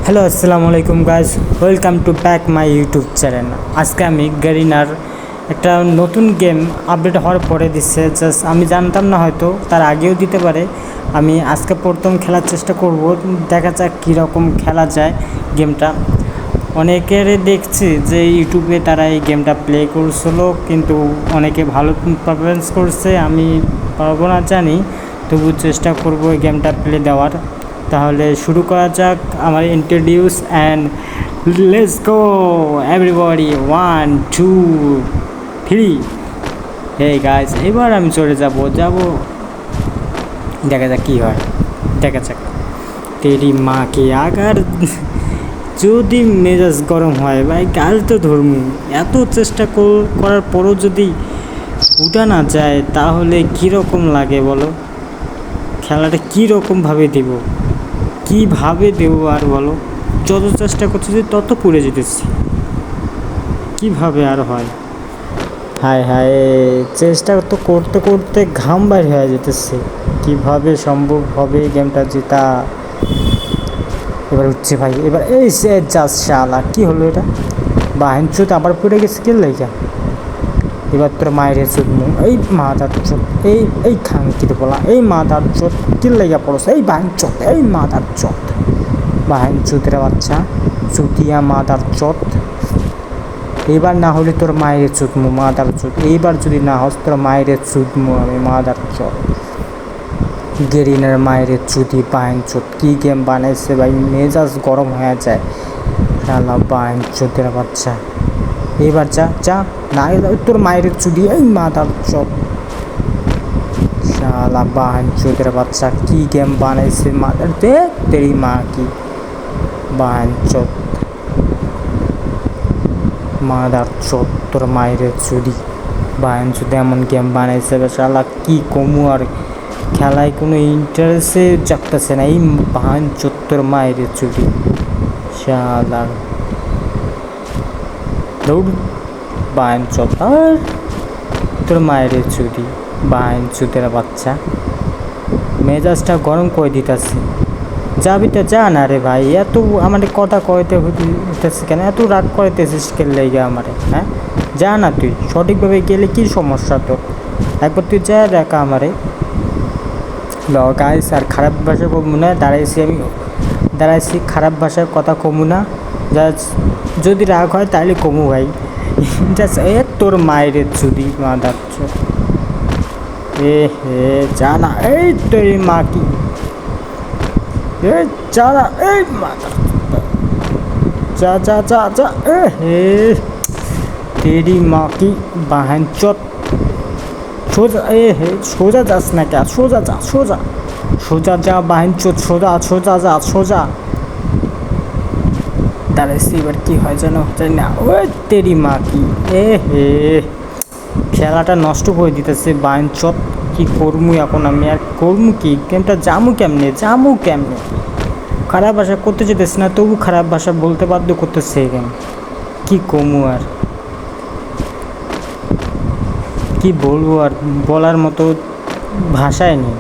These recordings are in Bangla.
হ্যালো আসসালামু আলাইকুম guys, welcome to back my YouTube channel. আজকে আমি গেরিনার একটা নতুন গেম আপডেট হওয়ার পরে দিচ্ছে, জাস্ট আমি জানতাম না, হয়তো তার আগেও দিতে পারে। আমি আজকে প্রথম খেলার চেষ্টা করব, দেখা যাক কীরকম খেলা যায় গেমটা। অনেকের দেখছি যে ইউটিউবে তারা এই গেমটা প্লে করছিল, কিন্তু অনেকে ভালো পারফরমেন্স করছে। আমি পারবো না জানি, তবু চেষ্টা করব এই গেমটা প্লে দেওয়ার। তাহলে শুরু করা যাক আমার introduce and let's go everybody, 1 2 3। Hey guys, এবার আমি চলে যাব দেখা যাক কী হয়, দেখা যাক। তেরি মাকে আগার যদি মেজাজ গরম হয় ভাই, কাল তো ধর্ম। এত চেষ্টা করার পরও যদি উঠা না যায়, তাহলে কীরকম লাগে বলো? খেলাটা কীরকমভাবে দেব, কীভাবে দেবো আর বলো? যত চেষ্টা করতেছি তত পুড়ে যেতেছি, কীভাবে আর হয়? হায় হায়, চেষ্টা তো করতে করতে ঘাম বাইর হয়ে যেতেছে। কীভাবে সম্ভব হবে গেমটা জেতা? এবার হচ্ছে ভাই, এবার এই সে জাস্ট শালা, কী হলো এটা? বাহিন চোত আবার পড়ে গেছে, কে লাইকা? এবার তোর মায়ের চোট এই মাদার চোট, এই খাঙ্কির বলা, এই মাদার চোট কিল লাইগা পড়ছে, এই বাহিন চোট, এই মাদার চোট, বাহিন চোতের বাচ্চা, চুতিয়া মাদার চোট। এবার না হলে তোর মায়ের চুতমু মাদার চোট, এইবার যদি না হস তোর মায়ের চুতমু আমি মাদার চোট। গেরিনার মায়ের চুতি বাহিন চোট, কী গেম বানাইছে ভাই, মেজাজ গরম হয়ে যায়। শালা বাহিন চোতের বাচ্চা, এবার যা যা না তোর মায়ের চুদি, এই মাদার চোট। শালা বাহিন চোতের বাচ্চা, কী গেম বানাইছে মাদার, দেখ তেরি মা কি বাহিন চোট, মাদার চোট, তোর মায়ের চুদি বাহিন চোদ, এমন গেম বানাইছে শালা, কি কমু আর? খেলায় কোনো ইন্টারেস্টে জাগতেছে না, এই বাহিন চোদ তোর মায়ের চুদি। শালা দৌড় বাহিন চোদ, আর তোর মায়ের চুদি বাহিন চুদের বাচ্চা, মেজাজটা গরম করে দিতেছে। যাবি তো যা না রে ভাই, এত আমার কথা কইতে হইতেছে কেন? এত রাগ করতেছিস কেন লেগে আমারে? হ্যাঁ, যা না, তুই সঠিকভাবে গেলে কি সমস্যা তোর? একবার তুই যা দেখা আমারে। গাইস, আর খারাপ ভাষা কমু না, দাঁড়াইছি খারাপ ভাষার কথা কমু না। যা যদি রাগ হয় তাহলে কমু ভাই। এ তোর মায়ের চুদি মাদার চোদ, এ হে যা না, এই তোর মা কি, এ যা না, এই মাদার যা যা যা যা, এ হে তেরি মা কি বাহিন চোদ। সোজা, এ হে সোজা যাস না কে? সোজা যা, সোজা সোজা যা বাহিন চোদ, সোজা সোজা যা, সোজা। দাঁড়াইছি, এবার কী হয় যেন জানি না। ওই তেরি মা কি, এ হে খেলাটা নষ্ট করে দিতেছে বাহিন চোদ। কী করমু এখন আমি, আর করমু কি? গেমটা জামু কেমনে? খারাপ ভাষা করতে যেতেছি না, তবু খারাপ ভাষা বলতে বাধ্য করতেছে এই গেম। কী কমু আর, কি বলবো আর? বলার মতো ভাষায় নেই।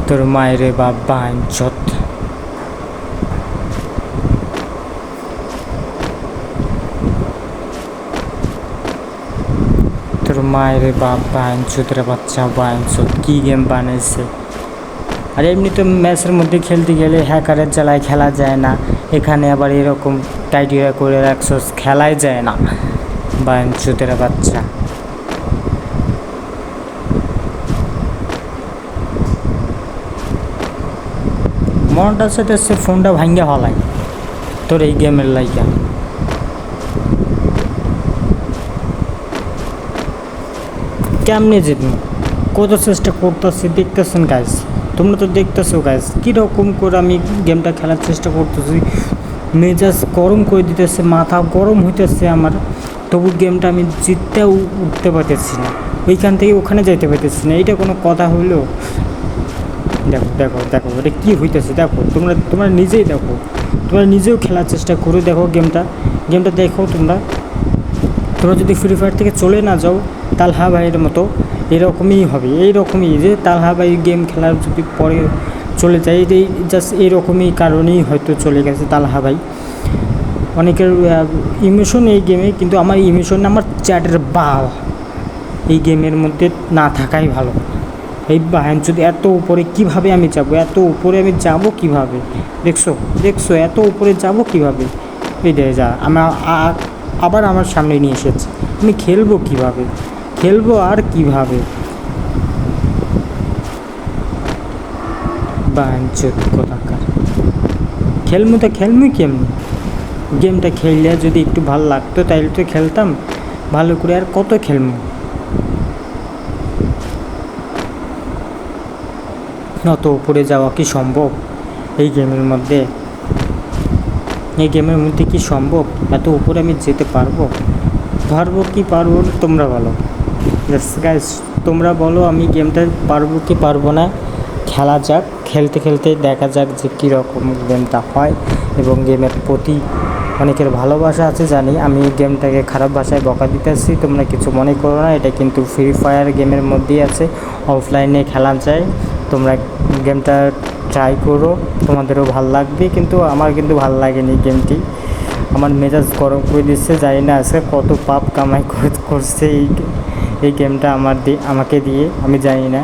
তোর মায়ের বাপ বাহিন চোদ, তোর মায়ের বাপ বাহিন চোদের বাচ্চা, বাহিন চোদ, কী গেম বানাইছে? আর এমনি তো ম্যাচের মধ্যে খেলতে গেলে হ্যাকারের জ্বালায় খেলা যায় না, এখানে আবার এরকম টাইটিরা করে রাখছস, খেলাই যায় না বাহিন চোদের বাচ্চা। মনটা সাথে ফোনটা ভাঙ্গে হলায় তোর এই গেমের লাইকা। কেমনে জিতব? কত চেষ্টা করতেছি, দেখতেছেন গাইজ, তোমরা তো দেখতেছো গাইজ, কীরকম করে আমি গেমটা খেলার চেষ্টা করতেছি। মেজাজ গরম করে দিতেছে, মাথা গরম হইতেছে আমার, তবু গেমটা আমি জিততেও উঠতে পারতেছি না, ওইখান থেকে ওখানে যাইতে পারতেছি না। এইটা কোনো কথা হইলো? দেখো দেখো দেখো, এটা কী হইতেছে দেখো, তোমরা নিজেই দেখো, তোমরা নিজেও খেলার চেষ্টা করো, দেখো গেমটা দেখো। তোমরা যদি ফ্রি ফায়ার থেকে চলে না যাও, তালহা ভাইয়ের মতো এরকমই হবে, এইরকমই যে তালহা ভাই গেম খেলার যদি পরে চলে যায়, এই জাস্ট এরকমই কারণেই হয়তো চলে গেছে তালহা ভাই। অনেকের ইমোশন এই গেমে, কিন্তু আমার ইমোশন আমার চ্যাটের বাল এই গেমের মধ্যে না থাকাই ভালো। এই বাহান যদি এত উপরে কীভাবে আমি যাব, এত উপরে আমি যাব কীভাবে? দেখছো দেখছো এত উপরে যাব কীভাবে? এই দে যা আমার আবার আমার সামনে নিয়ে এসেছে, আমি খেলবো কীভাবে? খেলবো আর কীভাবে? বাঞ্চোত কোথাকার খেলমুই কেমনি? গেমটা খেললে যদি একটু ভালো লাগতো তাইলে তো খেলতাম ভালো করে, আর কত খেলবো? অত উপরে যাওয়া কি সম্ভব এই গেমের মধ্যে? এই গেমের মধ্যে কি সম্ভব এত উপরে আমি যেতে পারবো? পারবো কি পারবো না তোমরা বলো। গাইস তোমরা বলো আমি গেমটা পারবো কি পারবো না। খেলা যাক, খেলতে খেলতে দেখা যাক যে কীরকম গেমটা হয়। এবং গেমের প্রতি অনেকের ভালোবাসা আছে জানি, আমি গেমটাকে খারাপ ভাষায় বকা দিতেছি, তোমরা কিছু মনে করো না। এটা কিন্তু ফ্রি ফায়ার গেমের মধ্যেই আছে, অফলাইনে খেলা যায়। তোমরা গেমটা ট্রাই করো, তোমাদেরও ভাল লাগবে। কিন্তু আমার কিন্তু ভাল লাগেনি গেমটি, আমার মেজাজ গরম করে দিচ্ছে। জানি না আজকে কত পাপ কামাই করছে এই গেমটা আমাকে দিয়ে, আমি জানি না।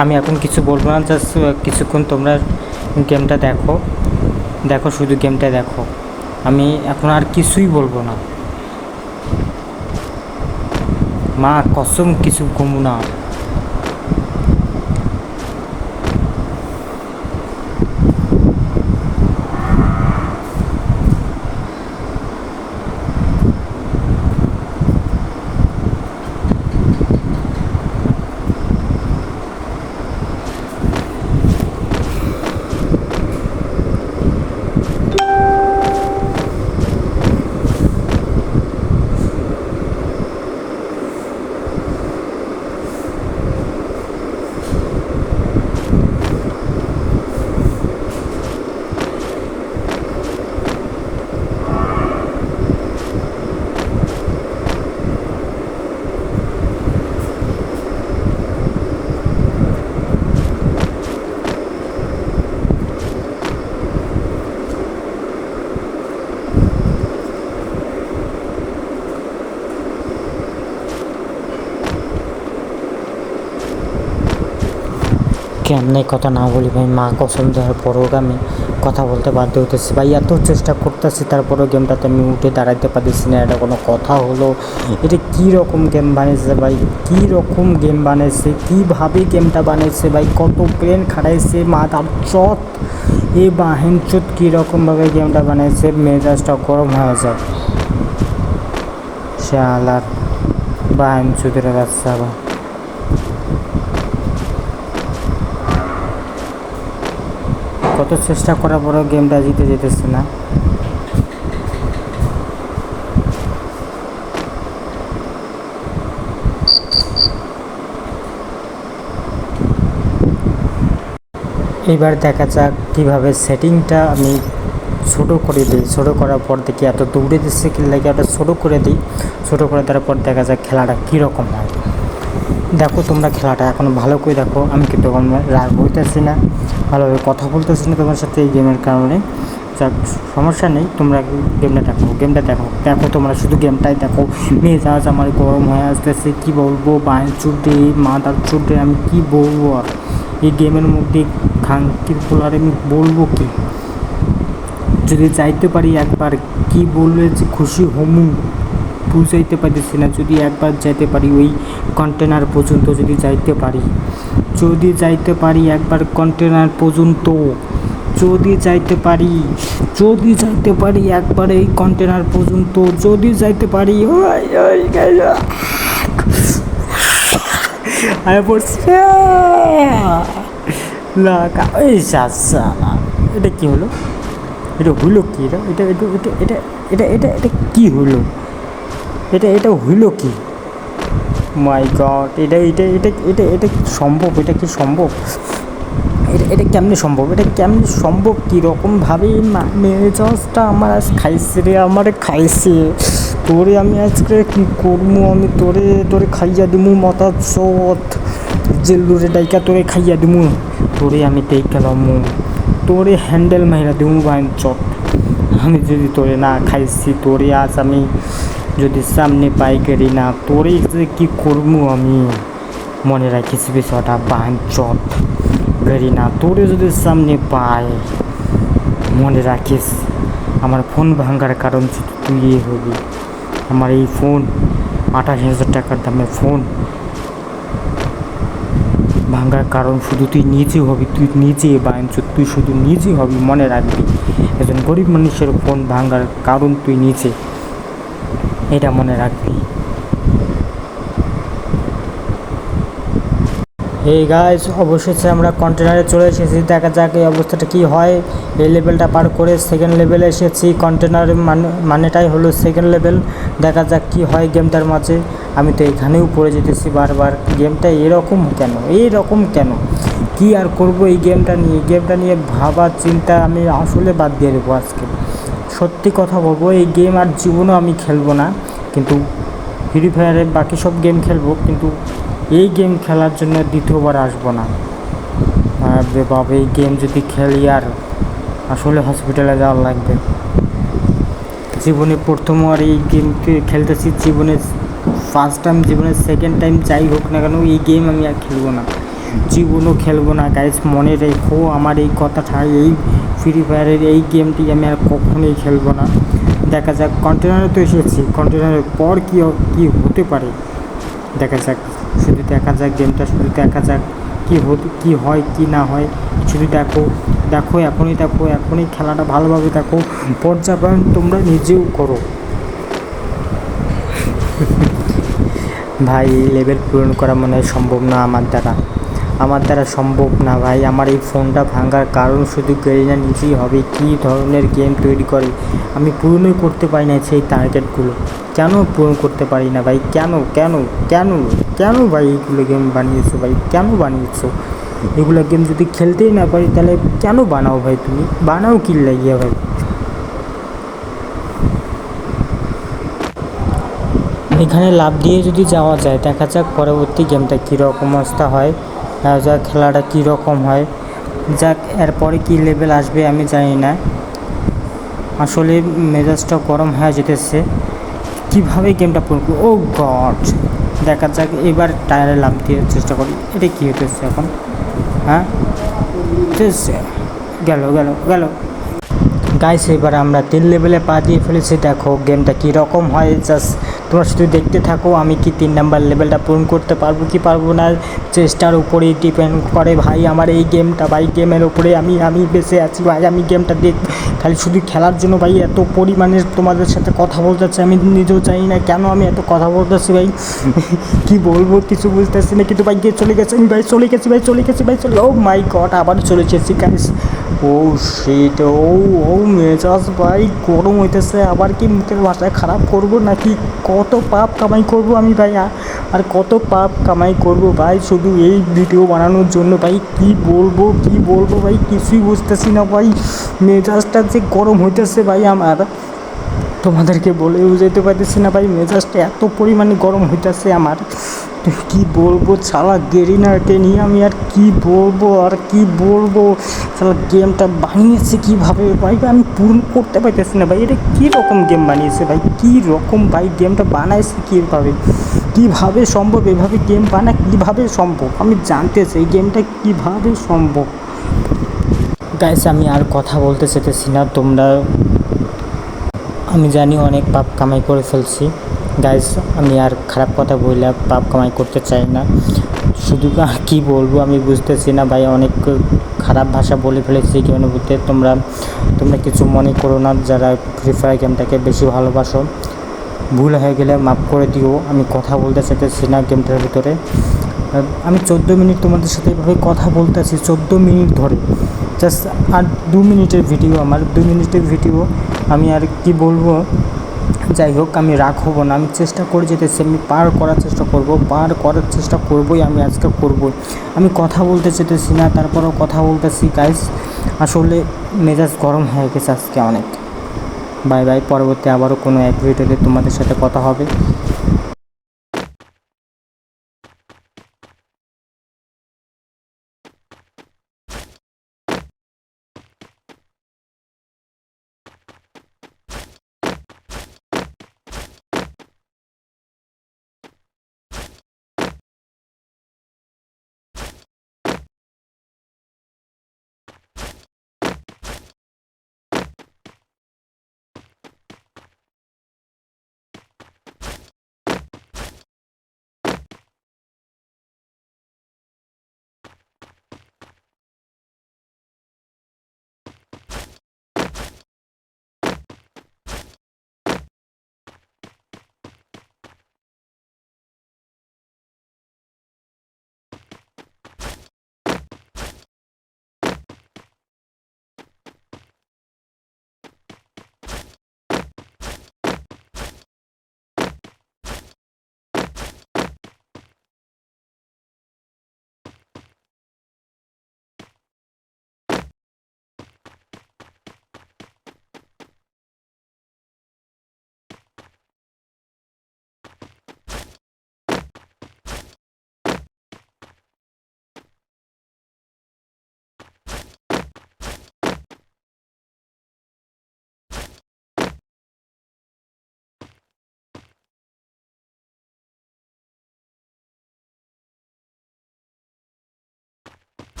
আমি এখন কিছু বলবো না, জাস্ট কিছুক্ষণ তোমরা গেমটা দেখো শুধু গেমটা দেখো। আমি এখন আর কিছুই বলবো না, মা কসম কিছু ঘুমু না। কেমনে কথা না বলি ভাই, মা কসম দেওয়ার পরেও আমি কথা বলতে বাধ্য হতেছি ভাই। এত চেষ্টা করতেছি তারপরেও গেমটাতে আমি উঠে দাঁড়াইতে পারতেছি না। এটা কোনো কথা হলো? এটা কী রকম গেম বানিয়েছে ভাই, কী রকম গেম বানিয়েছে, কীভাবে গেমটা বানিয়েছে ভাই, কত ব্রেন খাটাইছে মাথার চট এ বাহেন চোট, কীরকমভাবে গেমটা বানিয়েছে। মেজাজটা গরম হয়ে যায় শালার বাহেন চোদের বাচ্চা। আবার কত চেষ্টা করার পরেও গেমটা জিতে যেতেছে না। এবার দেখা যাক কীভাবে সেটিংটা আমি ছোটো করে দিই। ছোটো করার পর দেখি এত দৌড়ে দিচ্ছে কি লাগে, ওটা ছোটো করে দিই। ছোটো করে দেওয়ার পর দেখা যাক খেলাটা কীরকম হয়। দেখো তোমরা খেলাটা এখন ভালো করে দেখো। আমি কিন্তু তখন রাগ হইতেছি না, ভালোভাবে কথা বলতেছি না তোমার সাথে এই গেমের কারণে। যাক সমস্যা নেই, তোমরা গেমটা দেখো তোমরা শুধু গেমটাই দেখো। মেজাজ আমার গরম হয়ে আসতেছে, কী বলবো, বাঁয়ের চুটে মাথার চুটে আমি কী বলবো আর এই গেমের মধ্যে খাঙ্কির পোলার আমি বলবো কি? যদি যাইতে পারি একবার, কি বললে যে খুশি হমু বুঝাইতে পারতেছি না। যদি একবার যাইতে পারি ওই কন্টেনার পর্যন্ত, যদি যাইতে পারি একবার কন্টেনার পর্যন্ত, যদি যাইতে পারি একবার এই কন্টেনার পর্যন্ত, যদি যাইতে পারি আরে পড়ছে এটা কি হলো? এটা হইলো কি? এটা কি হইলো? এটা হইলো কি? মাই গড, এটা সম্ভব? এটা কি সম্ভব? এটা কেমনে সম্ভব, এটা কেমনে সম্ভব, কীরকমভাবে মেজাজটা আমার আজ খাইছে রে, আমারে খাইছে। তোরে আমি আজকে কী করবো, আমি তোরে তোরে খাইয়া দিমু মতা চোত, জেল্লুরে ডাইকা তোরে খাইয়া দিমু, তোরে আমি টেকালামু, তোরে হ্যান্ডেল মাইরা দিমু বাইন চট। আমি যদি তোরে না খাইছি, তোরে আজ আমি যদি সামনে পাই করি না, তোরে যে কী করবো আমি, মনে রাখিস বিষয়টা বাইন চট করি না, তোরে যদি সামনে পাই মনে রাখিস আমার ফোন ভাঙার কারণ শুধু তুই হবি। আমার এই ফোন 28,000 টাকার দামের ফোন ভাঙার কারণ শুধু তুই নিজে হবি, তুই নিজে বাঞ্চুত, তুই শুধু নিজে হবি, মনে রাখবি। একজন গরিব মানুষের ফোন ভাঙার কারণ তুই নিজে, এটা মনে রাখবি। এই গাইস অবশেষে আমরা কন্টেনারে চলে এসেছি, দেখা যাক এই অবস্থাটা কী হয়। এই লেভেলটা পার করে সেকেন্ড লেভেলে এসেছি, কন্টেনারের মানেটাই হলো সেকেন্ড লেভেল। দেখা যাক কী হয় গেমটার মাঝে। আমি তো এখানেও পড়ে যেতেছি বারবার, গেমটা এরকম কেন কি আর করব এই গেমটা নিয়ে ভাবার চিন্তা আমি আসলে বাদ দিয়ে দেবো আজকে। সত্যি কথা বলবো, এই গেম আর জীবনও আমি খেলবো না, কিন্তু ফ্রি ফায়ারের বাকি সব গেম খেলবো, কিন্তু এই গেম খেলার জন্য দ্বিতীয়বার আসবো না। বাবা এই গেম যদি খেলি আর আসলে হসপিটালে যাওয়া লাগবে। জীবনে প্রথমবার এই গেমকে খেলতেছি, জীবনে ফার্স্ট টাইম, জীবনে সেকেন্ড টাইম, যাই হোক না কেন এই গেম আমি আর খেলবো না, জীবনও খেলবো না। গাইস মনে রেখো আমার এই কথাটা, এই ফ্রি ফায়ারের এই গেমটি আমি আর কখনোই খেলবো না। দেখা যাক, কন্টেনারে তো এসেছি, কন্টেনারের পর কী হতে পারে দেখা যাক, শুধু দেখা যাক গেমটা, শুধু দেখা যাক কী হয় কি না হয়, শুধু দেখো এখনই খেলাটা ভালোভাবে দেখো, পর্যাপ্রাণ তোমরা নিজেও করো। ভাই লেভেল পূরণ করা মনে হয় সম্ভব না আমার দ্বারা সম্ভব না ভাই। আমার এই ফোনটা ভাঙার কারণ শুধু গেরিনা নিজেই হবে। কী ধরনের গেম তৈরি করে আমি পূরণই করতে পারি না সেই টার্গেটগুলো, কেন পূরণ করতে পারি না ভাই, কেন ভাই এইগুলো গেম বানিয়েছো ভাই, কেন বানিয়েছো এগুলো গেম? যদি খেলতেই না পারি তাহলে কেন বানাও ভাই, তুমি বানাও কি লাগিয়ে ভাই। এখানে লাভ দিয়ে যদি যাওয়া যায়, দেখা যাক পরবর্তী গেমটা কীরকম অবস্থা হয়, যাক খেলাটা কীরকম হয়, যাক এরপরে কী লেভেল আসবে আমি জানি না। আসলে মেজাজটা গরম হয়ে যেতেছে, কীভাবে গেমটা পড়বো। ও গড, দেখা যাক এবার টায়ারে লাভ দিয়ে চেষ্টা করি। এটা কী হতেছে এখন? হ্যাঁ গেল গাইস, এবার আমরা 3 লেভেলে পা দিয়ে ফেলেছি। দেখো গেমটা কীরকম হয়, জাস্ট তোমরা শুধু দেখতে থাকো। আমি কি 3 নাম্বার লেভেলটা পূরণ করতে পারবো কি পারবো না, চেষ্টার উপরেই ডিপেন্ড করে ভাই আমার এই গেমটা। ভাই গেমের উপরে আমি বেঁচে আছি ভাই, আমি গেমটা খালি শুধু খেলার জন্য ভাই এত পরিমাণের তোমাদের সাথে কথা বলতেছি, আমি নিজেও জানি না কেন আমি এত কথা বলতেছি ভাই। কি বলবো কিছু বুঝতেছি না, কিন্তু ভাই চলে গেছে, আমি ভাই চলে গেছি। ও মাই গড, আবার চলে এসেছি গাইস। ও শিট, ও মেজাজ ভাই গরম হইতেছে। আবার কি মুখের ভাষায় খারাপ করব নাকি? কত পাপ কামাই করব আমি ভাই, আর কত পাপ কামাই করব ভাই শুধু এই ভিডিও বানানোর জন্য ভাই। কি বলবো ভাই, কিছুই বুঝতেছি না ভাই। মেজাজটা যে গরম হইতেছে ভাই আমার, তোমাদেরকে বলে বুঝাইতে পারতেছি না ভাই। মেজাজটা এত পরিমাণে গরম হইতেছে আমার, কি বলবো। শালা গেরিনাকে নিয়ে আমি আর কি বলবো। শালা গেমটা বানিয়েছে কীভাবে ভাই, আমি পূরণ করতে পারতেছি না ভাই। এটা কী রকম গেম বানিয়েছে ভাই, ভাই গেমটা বানাইছে কীভাবে সম্ভব? এভাবে গেম কীভাবে সম্ভব আমি জানতে চাই, গেমটা কীভাবে সম্ভব। গাইস আমি আর কথা বলতে চাইতেছি না, আমি জানি অনেক পাপ কামাই করে ফেলছি গাইস, আমি আর খারাপ কথা বললে পাপ কামাই করতে চাই না। শুধু কি বলবো আমি বুঝতেছি না ভাই, অনেক খারাপ ভাষা বলে ফেলেছি গেমের মধ্যে। তোমরা কিছু মনে করো না, যারা ফ্রি ফায়ার গেমটাকে বেশি ভালোবাসো। ভুল হয়ে গেলে মাফ করে দিও, আমি কথা বলতে চাইতেছি না গেমটার ভিতরে। আমি 14 মিনিট তোমাদের সাথে এভাবে কথা বলতেছি, 14 মিনিট ধরে, জাস্ট আর 2 মিনিটের ভিডিও, আমার 2 মিনিটের ভিডিও। আমি আর কি বলবো, যাই হোক, আমি রাগ হবো না, আমি চেষ্টা করে যেতেছি, আমি পার করার চেষ্টা করবোই, আমি আজকে করবোই। আমি কথা বলতে চেতেছি না, তারপরেও কথা বলতেছি গাইস। আসলে মেজাজ গরম হয়ে গেছে আজকে অনেক। বাই বাই, পরবর্তী আবারও কোনো এক ভিডিওতে তোমাদের সাথে কথা হবে।